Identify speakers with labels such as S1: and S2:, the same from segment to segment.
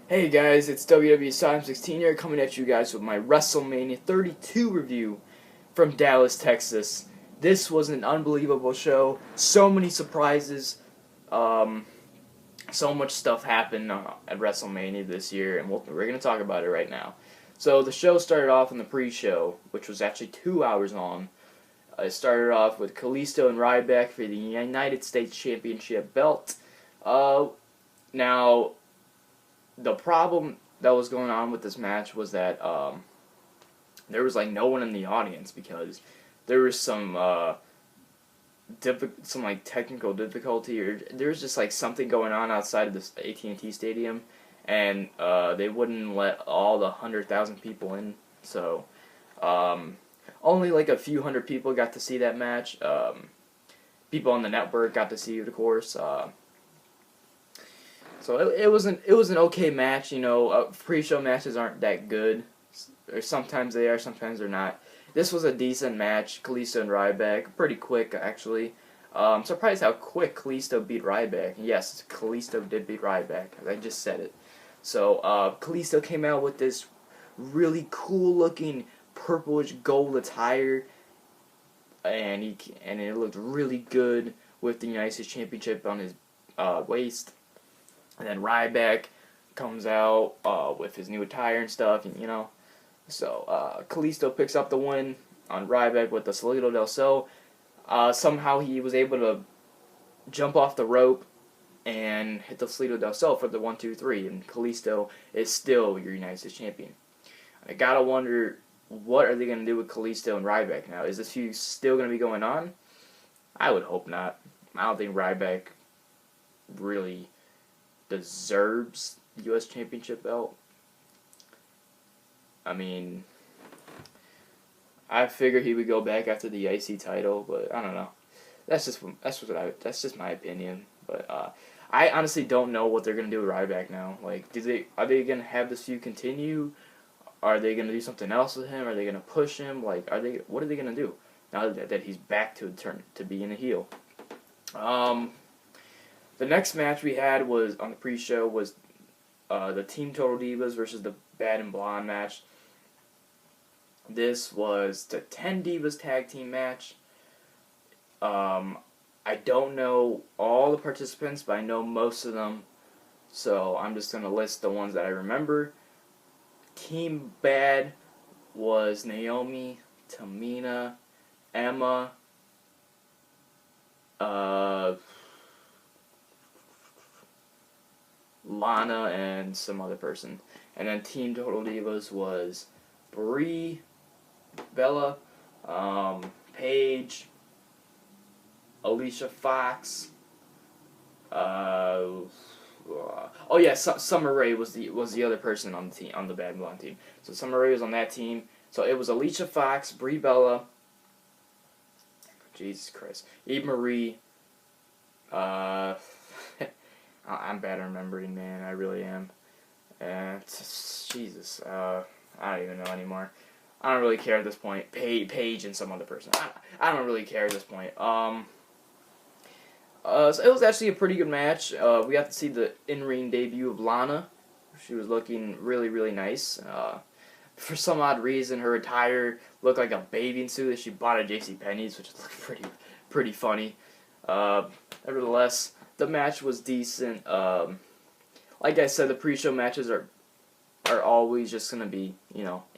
S1: Hey guys, it's WWE16 here coming at you guys with my WrestleMania 32 review from Dallas, Texas. This was an unbelievable show. So many surprises. Um, so much stuff happened at WrestleMania this year, and we're going to talk about it right now. So the show started off in the pre-show, which was actually 2 hours long. It started off with Kalisto and Ryback for the United States Championship belt. Now, the problem that was going on with this match was that there was like no one in the audience because there was some like technical difficulty, or there was just like something going on outside of this AT&T Stadium, and they wouldn't let all the 100,000 people in. So only like a few hundred people got to see that match. People on the network got to see it, of course. So it was an okay match. Pre-show matches aren't that good, or sometimes they are, sometimes they're not. This was a decent match. Kalisto and Ryback, pretty quick actually. I'm surprised how quick Kalisto beat Ryback. Yes, Kalisto did beat Ryback. I just said it. So Kalisto came out with this really cool looking purplish gold attire, and it looked really good with the United States Championship on his waist. And then Ryback comes out with his new attire and stuff, So Kalisto picks up the win on Ryback with the Salito del Sol. Somehow he was able to jump off the rope and hit the Salito del Sol for the 1, 2, 3, and Kalisto is still your United States champion. I gotta wonder, what are they gonna do with Kalisto and Ryback now? Is this feud still gonna be going on? I would hope not. I don't think Ryback really deserves the U.S. Championship belt. I mean, I figured he would go back after the IC title, but I don't know. That's just my opinion. But I honestly don't know what they're gonna do with Ryback now. Like, are they gonna have this feud continue? Are they gonna do something else with him? Are they gonna push him? Like, what are they gonna do now that he's back to being a heel? The next match we had was on the pre-show was the Team Total Divas versus the Bad and Blonde match. This was the 10 Divas tag team match. I don't know all the participants, but I know most of them, so I'm just going to list the ones that I remember. Team Bad was Naomi, Tamina, Emma, Lana, and some other person. And then Team Total Divas was Brie, Bella, Paige, Alicia Fox. Summer Rae was the other person on the team, on the Bad and Blonde team. So Summer Rae was on that team. So it was Alicia Fox, Brie Bella, Jesus Christ, Eve Marie. I'm bad at remembering, man. I really am. Jesus. I don't even know anymore. I don't really care at this point. Paige and some other person. I don't really care at this point. So it was actually a pretty good match. We got to see the in-ring debut of Lana. She was looking really, really nice. For some odd reason, her attire looked like a bathing suit that she bought at JCPenney's, which looked pretty funny. Nevertheless, the match was decent. Like I said, the pre-show matches are always just gonna be,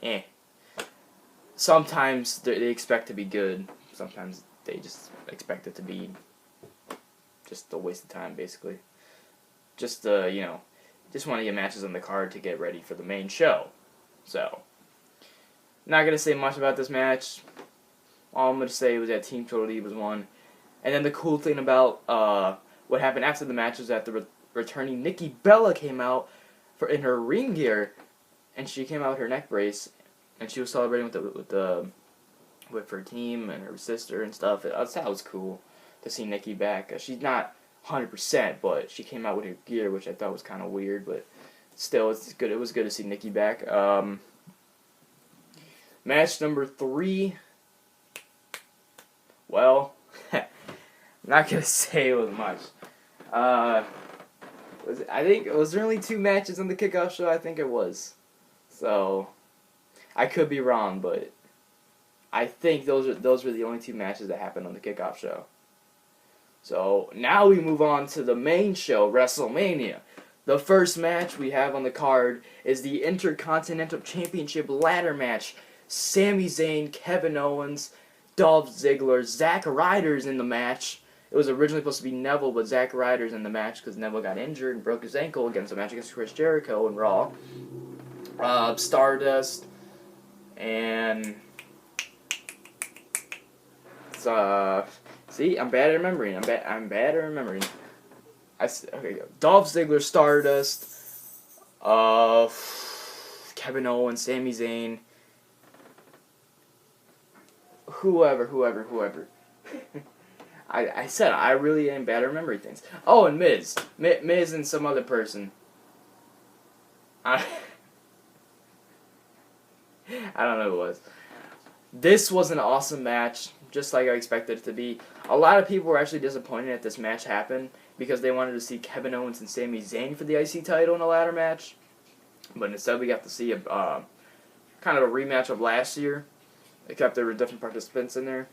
S1: eh. Sometimes they expect to be good. Sometimes they just expect it to be just a waste of time, basically. Just just want to get matches on the card to get ready for the main show. So, not gonna say much about this match. All I'm gonna say was that Team Total Divas won. And then the cool thing about what happened after the match was that the returning Nikki Bella came out in her ring gear, and she came out with her neck brace, and she was celebrating with her team and her sister and stuff. That was cool to see Nikki back. She's not 100%, but she came out with her gear, which I thought was kind of weird, but still, it's good. It was good to see Nikki back. Match number 3. Well, I'm not gonna say it was much. Was there only 2 matches on the kickoff show? I think it was. So I could be wrong, but I think those were the only 2 matches that happened on the kickoff show. So now we move on to the main show, WrestleMania. The first match we have on the card is the Intercontinental Championship ladder match. Sami Zayn, Kevin Owens, Dolph Ziggler, Zack Ryder's in the match. It was originally supposed to be Neville, but Zack Ryder's in the match because Neville got injured and broke his ankle against a match against Chris Jericho in Raw. Stardust and see, I'm bad at remembering. I'm bad at remembering. Okay, go. Dolph Ziggler, Stardust, Kevin Owens, Sami Zayn, whoever. I said I really am bad at remembering things. Oh, and Miz and some other person. I don't know who it was. This was an awesome match, just like I expected it to be. A lot of people were actually disappointed that this match happened because they wanted to see Kevin Owens and Sami Zayn for the IC title in a ladder match. But instead we got to see a kind of a rematch of last year, except there were different participants in there.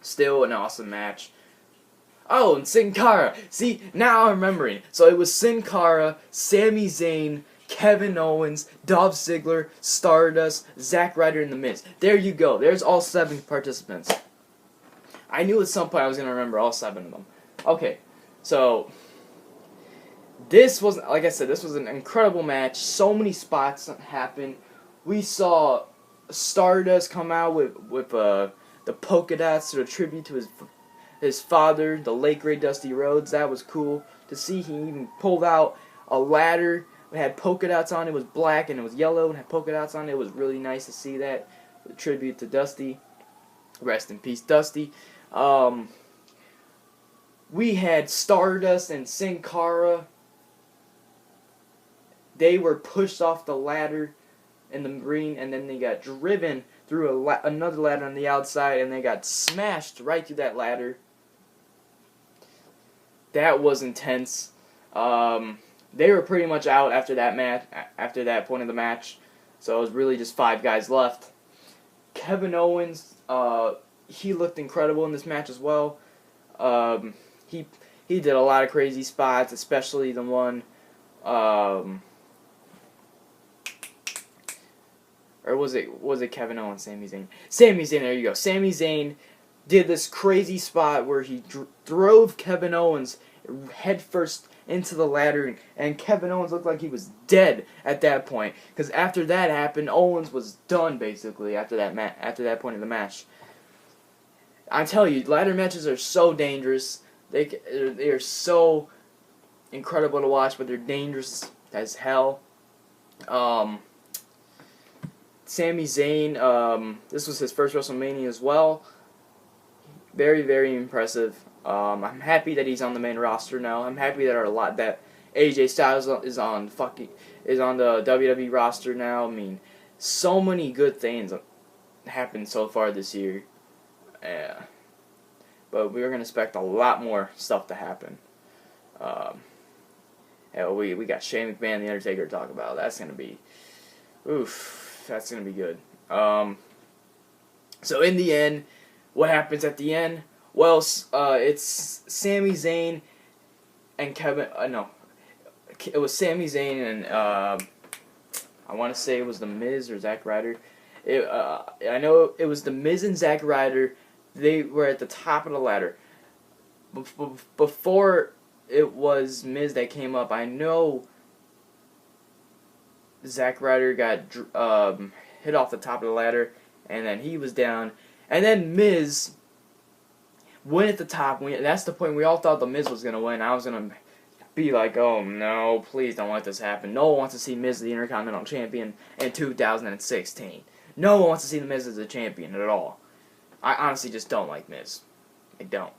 S1: Still an awesome match. Oh, and Sin Cara. See, now I'm remembering. So it was Sin Cara, Sami Zayn, Kevin Owens, Dolph Ziggler, Stardust, Zack Ryder, and The Miz. There you go. There's all 7 participants. I knew at some point I was going to remember all 7 of them. Okay, so this was, like I said, this was an incredible match. So many spots happened. We saw Stardust come out with the polka dots to a tribute to his father, the late great Dusty Rhodes. That was cool to see. He even pulled out a ladder. It had polka dots on it. It was black and it was yellow and had polka dots on it. It was really nice to see that. A tribute to Dusty. Rest in peace, Dusty. We had Stardust and Sin Cara. They were pushed off the ladder in the ring, and then they got driven through another ladder on the outside, and they got smashed right through that ladder. That was intense. They were pretty much out after that match. After that point of the match, so it was really just 5 guys left. Kevin Owens, he looked incredible in this match as well. He did a lot of crazy spots, especially the one. Or was it Kevin Owens, Sami Zayn? Sami Zayn, there you go. Sami Zayn did this crazy spot where he drove Kevin Owens headfirst into the ladder, and Kevin Owens looked like he was dead at that point. Because after that happened, Owens was done basically after that point of the match. I tell you, ladder matches are so dangerous. They are so incredible to watch, but they're dangerous as hell. Sami Zayn, this was his first WrestleMania as well. Very, very impressive. I'm happy that he's on the main roster now. I'm happy that AJ Styles is on the WWE roster now. I mean, so many good things happened so far this year. But we were gonna expect a lot more stuff to happen. We got Shane McMahon and The Undertaker to talk about. That's gonna be, that's gonna be good. So in the end, what happens at the end? Well, it's Sami Zayn and Kevin. It was Sami Zayn and I want to say it was The Miz or Zack Ryder. I know it was The Miz and Zack Ryder. They were at the top of the ladder. Before it was Miz that came up, I know Zack Ryder got hit off the top of the ladder, and then he was down. And then Miz went at the top. That's the point we all thought The Miz was going to win. I was going to be like, oh no, please don't let this happen. No one wants to see Miz the Intercontinental Champion in 2016. No one wants to see The Miz as a champion at all. I honestly just don't like Miz. I don't.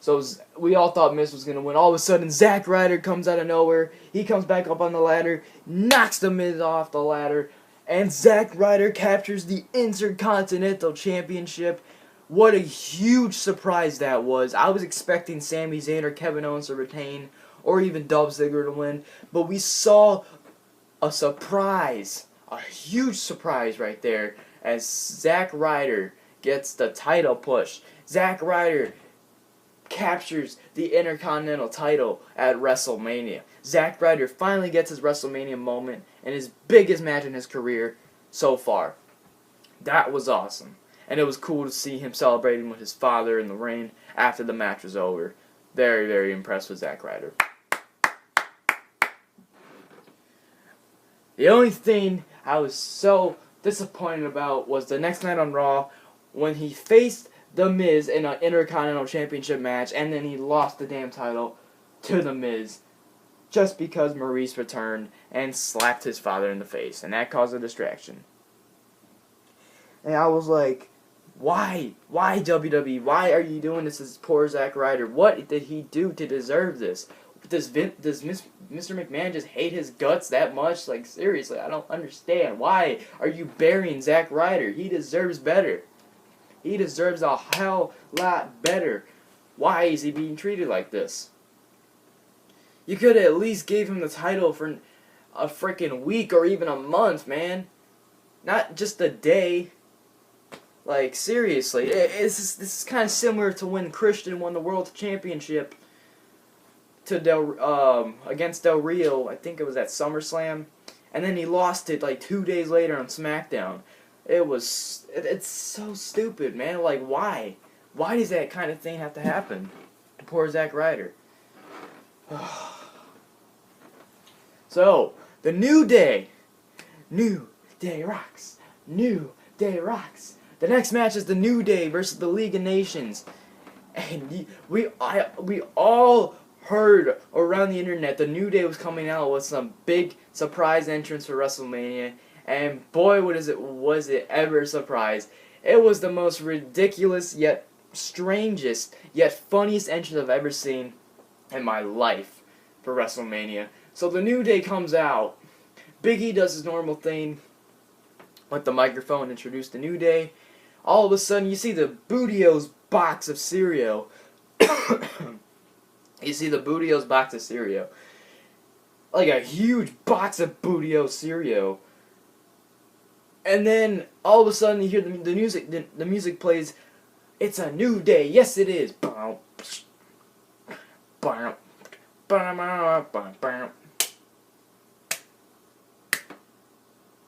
S1: So we all thought Miz was going to win. All of a sudden, Zack Ryder comes out of nowhere. He comes back up on the ladder, knocks The Miz off the ladder, and Zack Ryder captures the Intercontinental Championship What a huge surprise that was. I was expecting Sami Zayn or Kevin Owens to retain, or even Dolph Ziggler to win, but we saw a surprise, a huge surprise right there, as Zack Ryder gets the title push. Zack Ryder captures the Intercontinental title at WrestleMania. Zack Ryder finally gets his WrestleMania moment and his biggest match in his career so far. That was awesome. And it was cool to see him celebrating with his father in the ring after the match was over. Very, very impressed with Zack Ryder. The only thing I was so disappointed about was the next night on Raw when he faced The Miz in an Intercontinental Championship match and then he lost the damn title to The Miz just because Maurice returned and slapped his father in the face, and that caused a distraction. And I was like, why? Why WWE? Why are you doing this to poor Zack Ryder? What did he do to deserve this? Does Mr. McMahon just hate his guts that much? Like, seriously, I don't understand. Why are you burying Zack Ryder? He deserves better. He deserves a hell lot better. Why is he being treated like this? You could have at least gave him the title for a freaking week or even a month, man. Not just a day. Like, seriously. This is kind of similar to when Christian won the World Championship to against Del Rio. I think it was at SummerSlam. And then he lost it like 2 days later on SmackDown. It's so stupid, man. Like, why? Why does that kind of thing have to happen? Poor Zack Ryder. So, the New Day. New Day rocks. New Day rocks. The next match is the New Day versus the League of Nations. And we all heard around the internet the New Day was coming out with some big surprise entrance for WrestleMania. And boy, was it ever a surprise. It was the most ridiculous yet strangest yet funniest entrance I've ever seen in my life for WrestleMania. So the New Day comes out. Big E does his normal thing with the microphone, introduce the New Day. All of a sudden, you see the Bootio's box of cereal. You see the Bootio's box of cereal. Like a huge box of Bootio cereal. And then, all of a sudden, you hear the music. The music plays. It's a new day. Yes, it is. The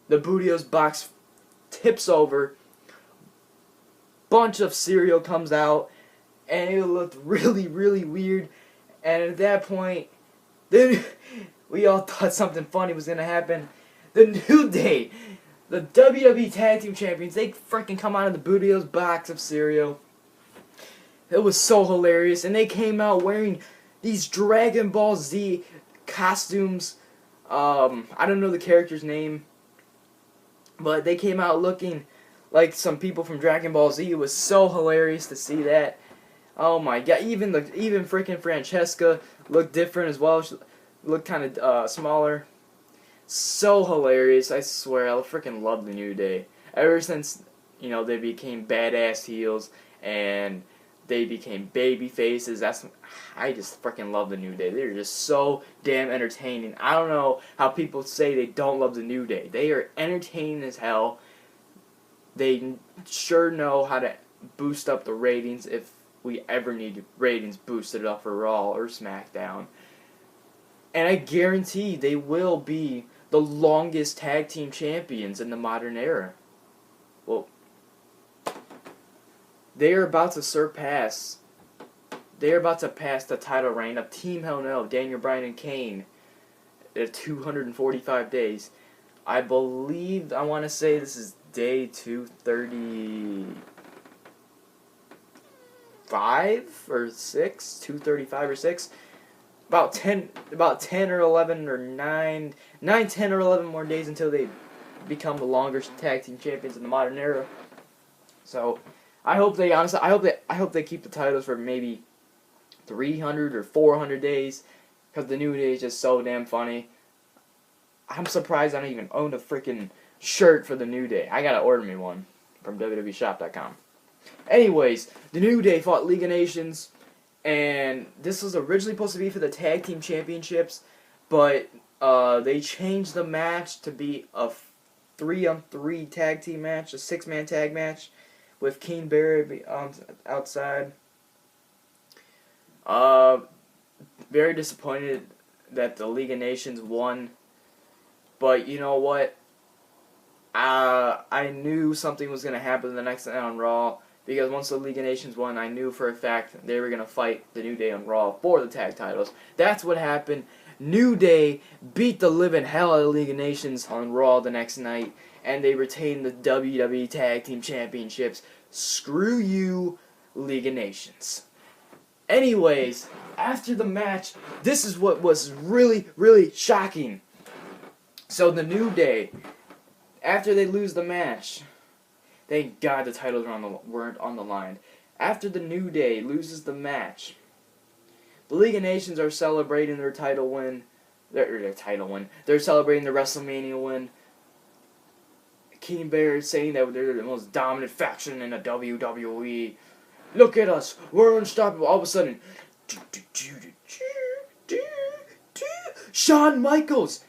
S1: Bootio's box tips over. Bunch of cereal comes out. And it looked really, really weird. And at that point, then we all thought something funny was going to happen. The New Day, the WWE Tag Team Champions, they freaking come out of the Bootio's box of cereal. It was so hilarious. And they came out wearing these Dragon Ball Z costumes. I don't know the character's name. But they came out looking like some people from Dragon Ball Z. It was so hilarious to see that. Oh my god, even freaking Francesca looked different as well. She looked kind of smaller. So hilarious, I swear. I freaking love the New Day. Ever since, they became badass heels and they became baby faces. I just freaking love the New Day. They're just so damn entertaining. I don't know how people say they don't love the New Day. They are entertaining as hell. They sure know how to boost up the ratings if we ever need ratings boosted up for Raw or SmackDown. And I guarantee they will be the longest tag team champions in the modern era. Well, they are about to pass the title reign of Team Hell No, Daniel Bryan and Kane, at 245 days. I want to say this is day 235 or 6, 235 or 6. About 10 or 11 or 9, 10 or 11 more days until they become the longest tag team champions in the modern era. So, I hope they keep the titles for maybe 300 or 400 days, because the New Day is just so damn funny. I'm surprised I don't even own a freaking shirt for the New Day. I gotta order me one from WWEshop.com. Anyways, the New Day fought League of Nations, and this was originally supposed to be for the Tag Team Championships, but they changed the match to be a 3-on-3 tag team match, a 6-man tag match, with King Barrett outside. Very disappointed that the League of Nations won, but you know what? I knew something was going to happen the next night on Raw, because once the League of Nations won, I knew for a fact they were going to fight the New Day on Raw for the tag titles. That's what happened. New Day beat the living hell out of the League of Nations on Raw the next night, and they retained the WWE Tag Team Championships. Screw you, League of Nations. Anyways, after the match, this is what was really, really shocking. So the New Day, after they lose the match, thank God the titles weren't on the line. After the New Day loses the match, the League of Nations are celebrating their title win. Their title win. They're celebrating the WrestleMania win. King Barrett saying that they're the most dominant faction in the WWE. Look at us. We're unstoppable. All of a sudden, Shawn Michaels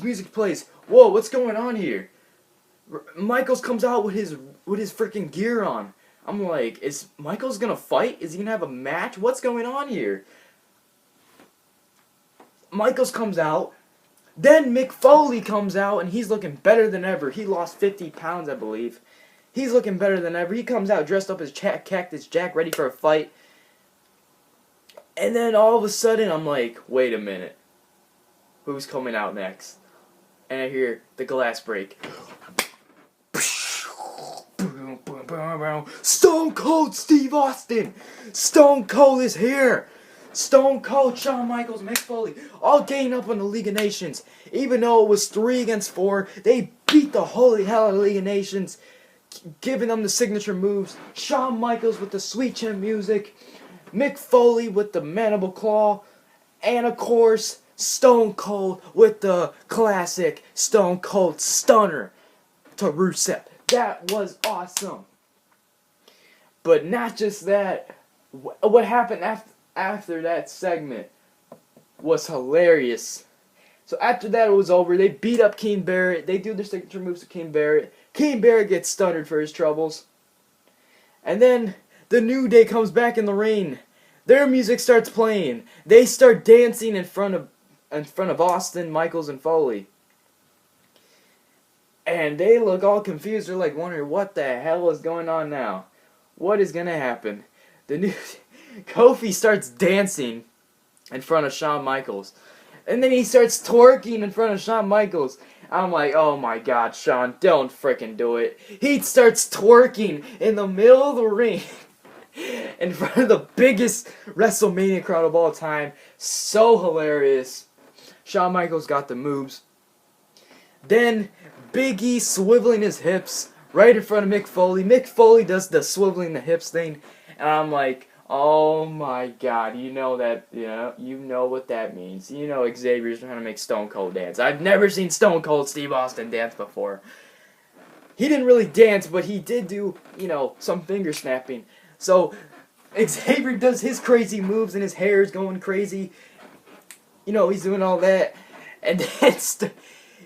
S1: music plays. Whoa, what's going on here? Michaels comes out with his freaking gear on. I'm like, is Michaels gonna fight? Is he gonna have a match? What's going on here? Michaels comes out. Then Mick Foley comes out, and he's looking better than ever. He lost 50 pounds, I believe. He's looking better than ever. He comes out dressed up as Cactus Jack, ready for a fight. And then all of a sudden, I'm like, wait a minute. Who's coming out next? And I hear the glass break. Stone Cold Steve Austin! Stone Cold is here! Stone Cold, Shawn Michaels, Mick Foley, all getting up on the League of Nations. Even though it was 3 against 4, they beat the holy hell out of the League of Nations, giving them the signature moves. Shawn Michaels with the Sweet Chin music, Mick Foley with the Mandible Claw, and of course, Stone Cold with the classic Stone Cold Stunner to Rusev. That was awesome. But not just that, what happened after that segment was hilarious. So after that it was over, they beat up King Barrett, they do their signature moves to King Barrett. King Barrett gets stunnered for his troubles. And then the New Day comes back in the ring. Their music starts playing. They start dancing in front of Austin, Michaels, and Foley. And they look all confused. They're like wondering what the hell is going on now. What is gonna happen? Kofi starts dancing in front of Shawn Michaels. And then he starts twerking in front of Shawn Michaels. I'm like, oh my God, Shawn, don't frickin' do it. He starts twerking in the middle of the ring in front of the biggest WrestleMania crowd of all time. So hilarious. Shawn Michaels got the moves. Then Big E swiveling his hips right in front of Mick Foley. Mick Foley does the swiveling the hips thing. And I'm like, oh my God, you know that, you know what that means. You know Xavier's trying to make Stone Cold dance. I've never seen Stone Cold Steve Austin dance before. He didn't really dance, but he did do, some finger snapping. So Xavier does his crazy moves and his hair is going crazy. He's doing all that. And then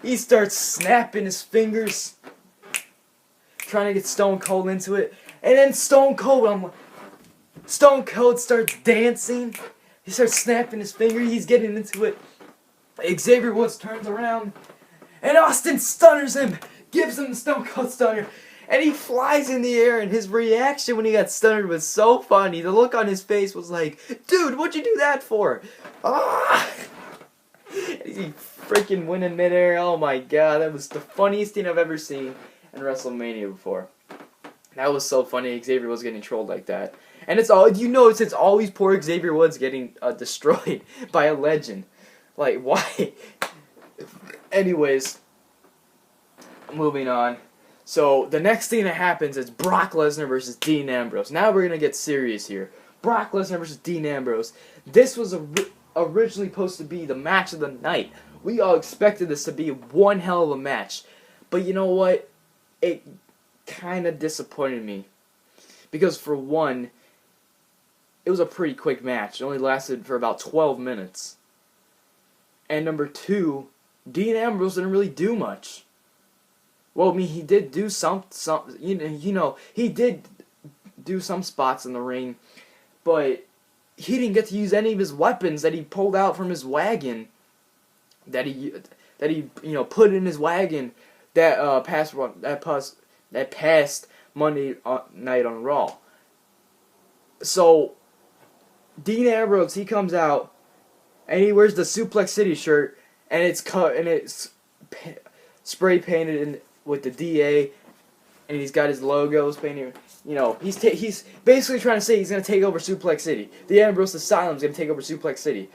S1: he starts snapping his fingers, trying to get Stone Cold into it. And then Stone Cold starts dancing. He starts snapping his finger. He's getting into it. Xavier Woods turns around, and Austin stunners him, gives him the Stone Cold Stunner, and he flies in the air. And his reaction when he got stunned was so funny. The look on his face was like, "Dude, what'd you do that for?" Ah! He freaking went in midair. Oh my God, that was the funniest thing I've ever seen in WrestleMania before. That was so funny. Xavier was getting trolled like that. And it's always poor Xavier Woods getting destroyed by a legend. Like, why? Anyways, moving on. So, the next thing that happens is Brock Lesnar versus Dean Ambrose. Now we're going to get serious here. Brock Lesnar versus Dean Ambrose. This was originally supposed to be the match of the night. We all expected this to be one hell of a match. But you know what? It kind of disappointed me. Because for one, it was a pretty quick match. It only lasted for about 12 minutes. And number two, Dean Ambrose didn't really do much. Well, I mean, he did do some he did do some spots in the ring, but he didn't get to use any of his weapons that he pulled out from his wagon, that he put in his wagon that passed Monday night on Raw. So Dean Ambrose, he comes out and he wears the Suplex City shirt, and it's spray painted in with the DA, and he's got his logos painted. He's basically trying to say he's going to take over Suplex City. The Ambrose Asylum's going to take over Suplex City.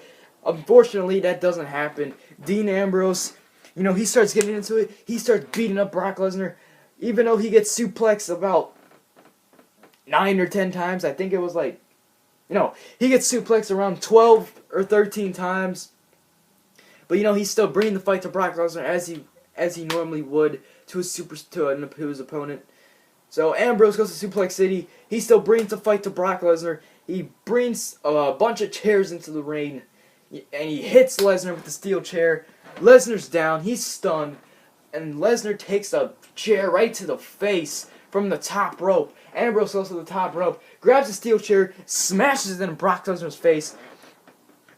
S1: Unfortunately, that doesn't happen. Dean Ambrose, he starts getting into it. He starts beating up Brock Lesnar, even though he gets suplexed about 9 or 10 times. I think it was he gets suplexed around 12 or 13 times. But he's still bringing the fight to Brock Lesnar as he normally would to his opponent. So Ambrose goes to Suplex City. He still brings the fight to Brock Lesnar. He brings a bunch of chairs into the ring, and he hits Lesnar with the steel chair. Lesnar's down. He's stunned, and Lesnar takes a chair right to the face from the top rope. Ambrose goes to the top rope, grabs the steel chair, smashes it in Brock Lesnar's face.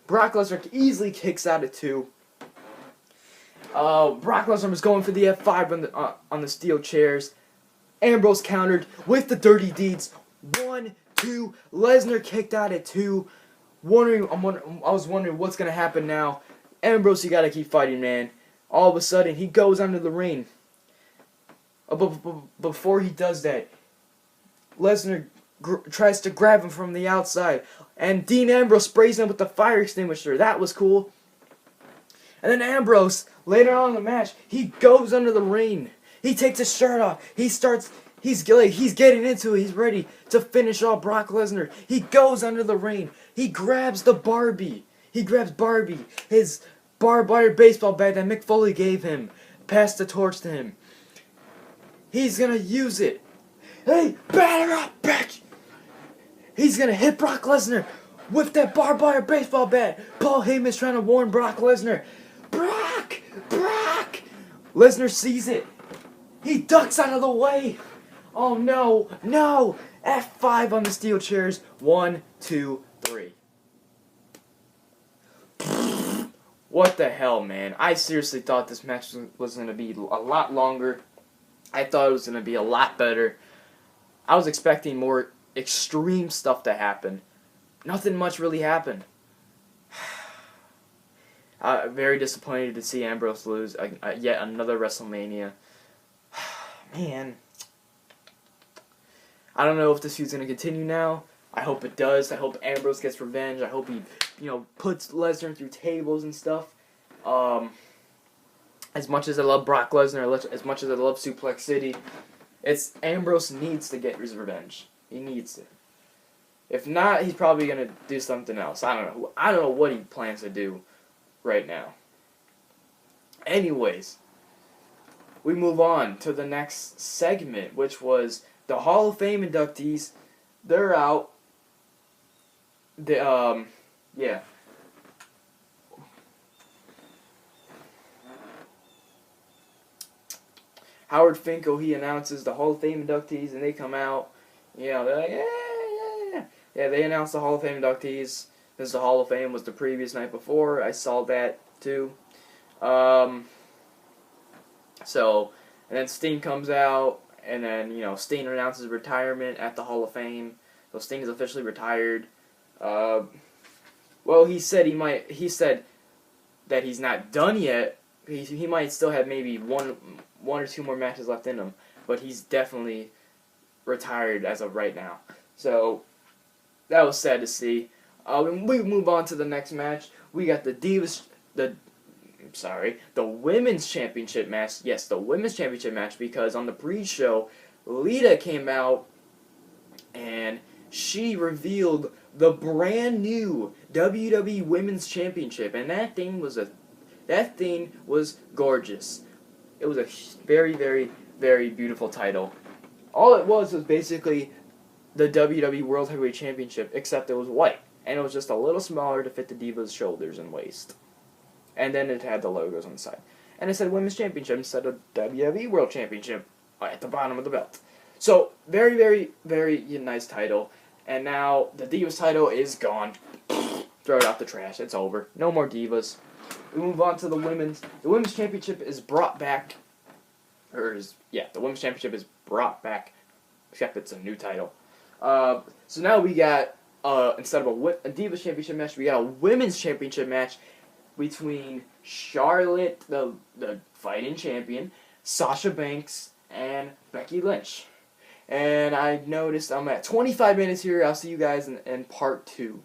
S1: Brock Lesnar easily kicks out at 2. Brock Lesnar was going for the F5 on the steel chairs. Ambrose countered with the dirty deeds. 1, 2. Lesnar kicked out at 2. I was wondering what's gonna happen now. Ambrose, you gotta keep fighting, man. All of a sudden, he goes under the ring. Before he does that, Lesnar tries to grab him from the outside, and Dean Ambrose sprays him with the fire extinguisher. That was cool. And then Ambrose, later on in the match, he goes under the ring. He takes his shirt off. He's getting into it. He's ready to finish off Brock Lesnar. He goes under the ring. He grabs the Barbie. He grabs Barbie, his barbed wire baseball bat that Mick Foley gave him. Passed the torch to him. He's gonna use it. Hey, batter up, bitch! He's gonna hit Brock Lesnar with that barbed wire baseball bat. Paul Heyman's trying to warn Brock Lesnar. Brock! Lesnar sees it. He ducks out of the way. Oh no, no! F5 on the steel chairs. 1, 2, 3. What the hell, man? I seriously thought this match was going to be a lot longer. I thought it was going to be a lot better. I was expecting more extreme stuff to happen. Nothing much really happened. Very disappointed to see Ambrose lose yet another WrestleMania. Man. I don't know if this feud's going to continue now. I hope it does. I hope Ambrose gets revenge. I hope he, puts Lesnar through tables and stuff. As much as I love Brock Lesnar, as much as I love Suplex City, Ambrose needs to get his revenge. He needs to. If not, he's probably gonna do something else. I don't know. I don't know what he plans to do right now. Anyways, we move on to the next segment, which was the Hall of Fame inductees. They're out. Yeah. Howard Finkel, he announces the Hall of Fame inductees, and they come out. They're like, yeah. Yeah, they announced the Hall of Fame inductees. Since the Hall of Fame was the previous night before, I saw that too. And then Sting comes out, and then, Sting announces retirement at the Hall of Fame. So Sting is officially retired. Well, he said that he's not done yet. He might still have maybe one or two more matches left in him, but he's definitely retired as of right now. So that was sad to see. We move on to the next match. We got the Women's Championship match. Yes, the Women's Championship match, because on the pre-show, Lita came out and she revealed the brand new WWE Women's Championship, and that thing was gorgeous. It was a very, very, very beautiful title. All it was basically the WWE World Heavyweight Championship, except it was white. And it was just a little smaller to fit the Divas' shoulders and waist. And then it had the logos on the side. And it said Women's Championship instead of WWE World Championship at the bottom of the belt. So, very, very, very nice title. And now the Divas title is gone. Throw it out the trash. It's over. No more Divas. We move on to the Women's. The Women's Championship is brought back. The Women's Championship is brought back. Except it's a new title. So now we got, instead of a Divas Championship match, we got a Women's Championship match between Charlotte, the fighting champion, Sasha Banks, and Becky Lynch. And I noticed I'm at 25 minutes here. I'll see you guys in part 2.